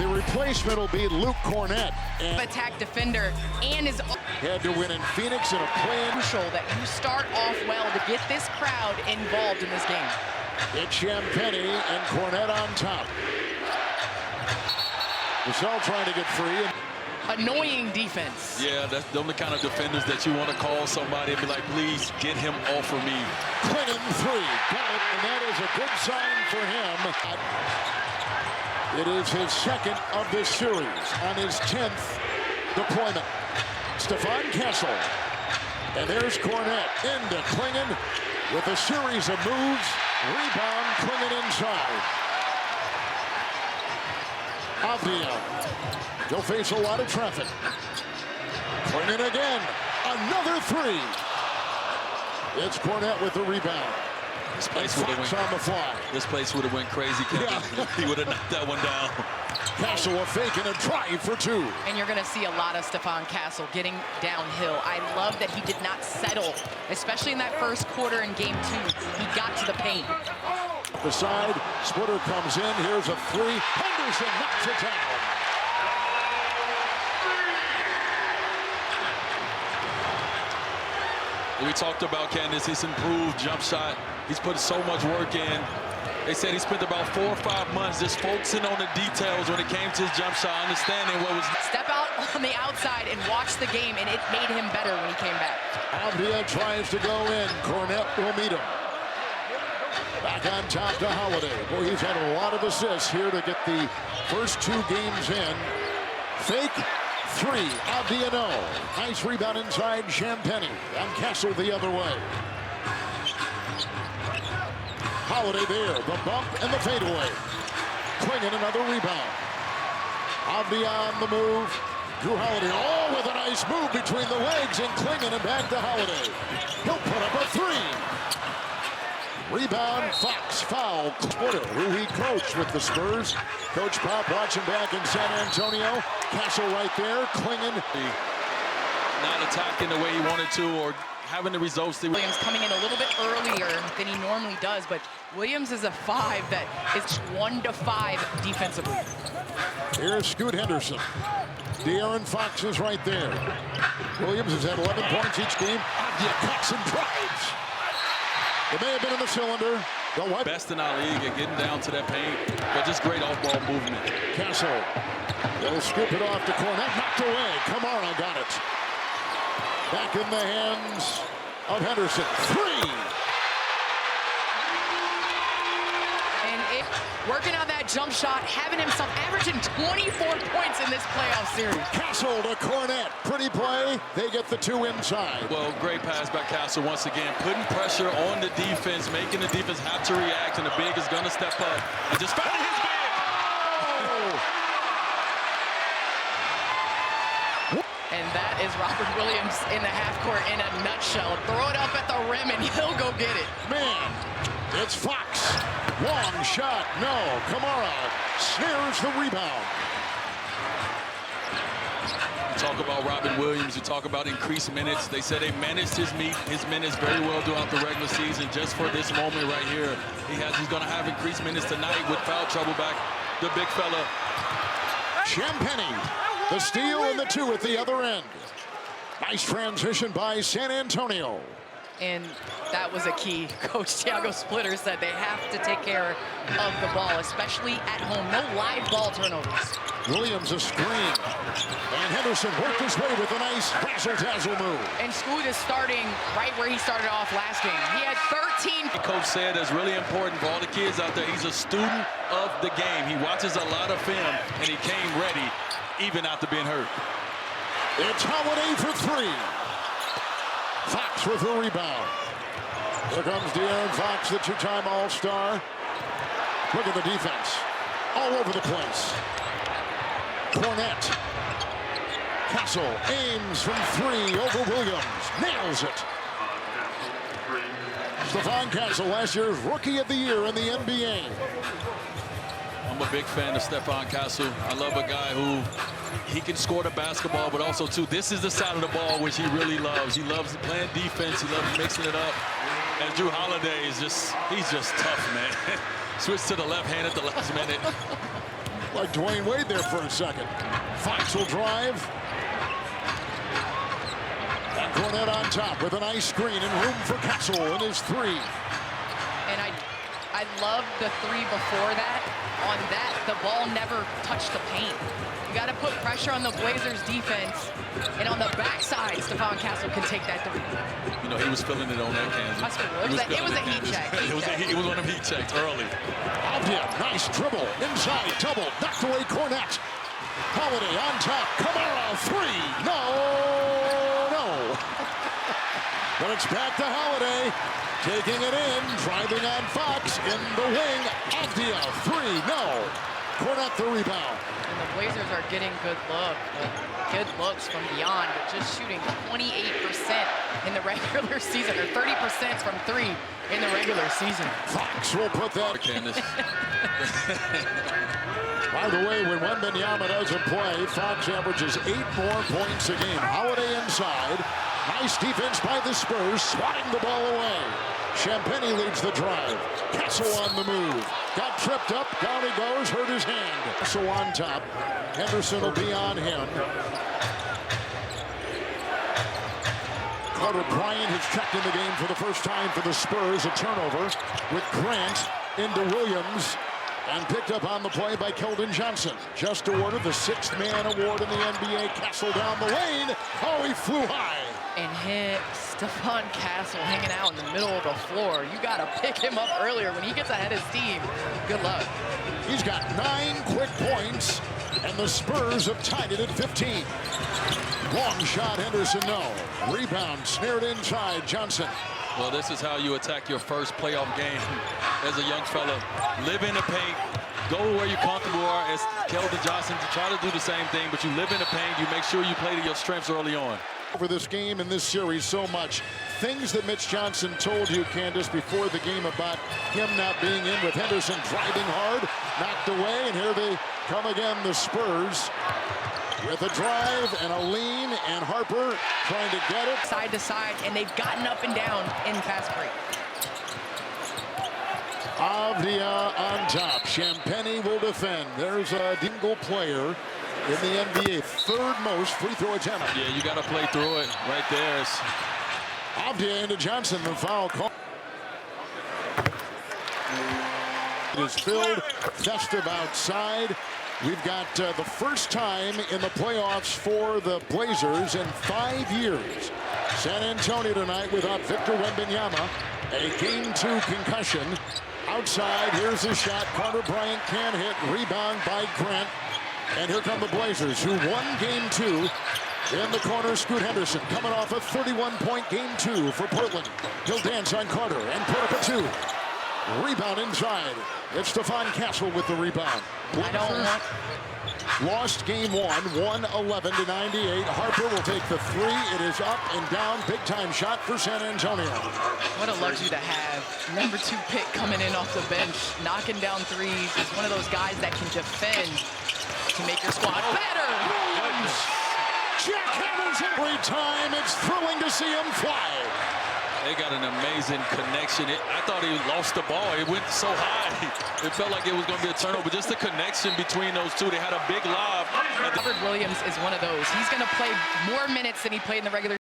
The replacement will be Luke Cornett. And attack defender and is had to win in Phoenix in a play-in. crucial that you start off well to get this crowd involved in this game. It's Champagny and Cornett on top. Vassell trying to get free. Annoying defense. Yeah, that's the kind of defenders that you want to call somebody and be like, please get him off of me. Clinton three. Got it, and that is a good sign for him. It is his second of this series on his 10th deployment. Stephon Castle. And there's Cornett into Klingon with a series of moves. Rebound, Klingon inside. Avdia. He'll face a lot of traffic. Klingon again. Another three. It's Cornett with the rebound. This place would have went on the fly. This place would have went crazy, Kevin. Yeah. He would have knocked that one down. Castle a fake and a drive for two. And you're going to see a lot of Stephon Castle getting downhill. I love that he did not settle, especially in that first quarter in game 2. He got to the paint. The side, Splitter comes in. Here's a three. Henderson knocks it down. We talked about Candace, his improved jump shot. He's put so much work in. They said he spent about 4 or 5 months just focusing on the details when it came to his jump shot, understanding what was... Step out on the outside and watch the game, and it made him better when he came back. Avdia tries to go in. Cornett will meet him. Back on top to Holiday. Boy, he's had a lot of assists here to get the first 2 games in. Fake. 3, Avdia no. Nice rebound inside, Champagny. And Castle the other way. Holiday there, the bump and the fadeaway. Klingon another rebound. Avdia on the move. Drew Holiday, oh, with a nice move between the legs, and Klingon and back to Holiday. He'll put up a 3. Rebound, Fox, foul. Splitter, who he coached with the Spurs. Coach Pop watching back in San Antonio. Castle right there, Klingon. Not attacking the way he wanted to or having the results. Williams coming in a little bit earlier than he normally does, but Williams is a 5 that is 1-5 defensively. Here's Scoot Henderson. De'Aaron Fox is right there. Williams has had 11 points each game. Avdia cuts and drives. It may have been in the cylinder. Best in our league at getting down to that paint, but just great off-ball movement. Castle. They'll scoop it off to Cornett. Knocked away. Kamara got it. Back in the hands of Henderson. 3. And working on that jump shot, having himself averaging 24 points in this playoff series. Castle to Cornett. Pretty play. They get the 2 inside. Well, great pass by Castle once again, putting pressure on the defense, making the defense have to react, and the big is going to step up. And just finding his big. And that is Robert Williams in the half court in a nutshell. Throw it up at the rim and he'll go get it. Man, it's Fox. Long shot, no. Kamara snares the rebound. You talk about Robin Williams, you talk about increased minutes. They said they managed his minutes very well throughout the regular season. Just for this moment right here, he's going to have increased minutes tonight with foul trouble back. The big fella. Champagny, the steal and the 2 at the other end. Nice transition by San Antonio. And that was a key. Coach Thiago Splitter said they have to take care of the ball, especially at home. No live ball turnovers. Williams a screen. And Henderson worked his way with a nice razzle-dazzle move. And Scoot is starting right where he started off last game. He had 13. The coach said it's really important for all the kids out there. He's a student of the game. He watches a lot of film, and he came ready, even after being hurt. It's Holiday for 3. Fox with a rebound. Here comes De'Aaron Fox, the 2-time All-Star. Look at the defense. All over the place. Cornett. Castle aims from 3 over Williams. Nails it. Stephon Castle, last year's Rookie of the Year in the NBA. I'm a big fan of Stephon Castle. I love a guy who he can score the basketball, but also, too, this is the side of the ball which he really loves. He loves playing defense. He loves mixing it up. And Drew Holiday is he's just tough, man. Switch to the left hand at the last minute. Like Dwayne Wade there for a second. Fox will drive. And Cornette on top with a nice screen and room for Castle in his three. And I love the three before that. On that, the ball never touched the paint. You got to put pressure on the Blazers defense. And on the backside, Stephon Castle can take that three. You know, he was feeling it on that Kansas. It was a heat check. It was one of them heat checks early. Avdia, nice dribble. Inside, double. Knocked away Cornette. Holiday on top. Kamara, three. No. But it's back to Holiday. Taking it in. Driving on Fox. In the wing. Avdia, three. No. Cornette the rebound. And the Blazers are getting good looks from beyond, but just shooting 28% in the regular season, or 30% from three in the regular season. Fox will put that. By the way, when Wembanyama doesn't play, Fox averages 8 more points a game. Holiday inside. Nice defense by the Spurs, swatting the ball away. Champagny leads the drive. Castle on the move. Got tripped up. Down he goes. Hurt his hand. Castle on top. Henderson will be on him. Carter Bryant has checked in the game for the first time for the Spurs. A turnover with Grant into Williams. And picked up on the play by Keldon Johnson. Just awarded the 6th man award in the NBA. Castle down the lane. Oh, he flew high. And hit Stephon Castle hanging out in the middle of the floor. You got to pick him up earlier when he gets ahead of steam. Good luck. He's got 9 quick points, and the Spurs have tied it at 15. Long shot, Henderson, no. Rebound, snared inside, Johnson. Well, this is how you attack your first playoff game as a young fella. Live in the paint, go where you're comfortable are, as Keldon Johnson, to try to do the same thing, but you live in the paint, you make sure you play to your strengths early on. For this game and this series so much. Things that Mitch Johnson told you, Candace, before the game about him not being in, with Henderson driving hard, knocked away, and here they come again, the Spurs. With a drive and a lean, and Harper trying to get it. Side to side, and they've gotten up and down in fast break. Avdia on top. Champagny will defend. There's a single player in the NBA, 3rd most free throw attempt. Yeah, you got to play through it right there. Avdia into Johnson, the foul call. It is filled, festive outside. We've got the first time in the playoffs for the Blazers in 5 years. San Antonio tonight without Victor Wembanyama. A Game 2 concussion. Outside, here's the shot. Carter Bryant can't hit. Rebound by Grant. And here come the Blazers, who won Game 2. In the corner, Scoot Henderson coming off a 31-point Game 2 for Portland. He'll dance on Carter and put up a 2. Rebound inside. It's Stephon Castle with the rebound. Lost Game 1, 111-98. Harper will take the 3. It is up and down. Big-time shot for San Antonio. What a luxury to have. Number 2 pick coming in off the bench, knocking down threes. He's one of those guys that can defend to make your squad better. Williams. Jackhammers every time. It's thrilling to see him fly. They got an amazing connection. I thought he lost the ball. It went so high. It felt like it was going to be a turnover. Just the connection between those two. They had a big lob. Robert Williams is one of those. He's going to play more minutes than he played in the regular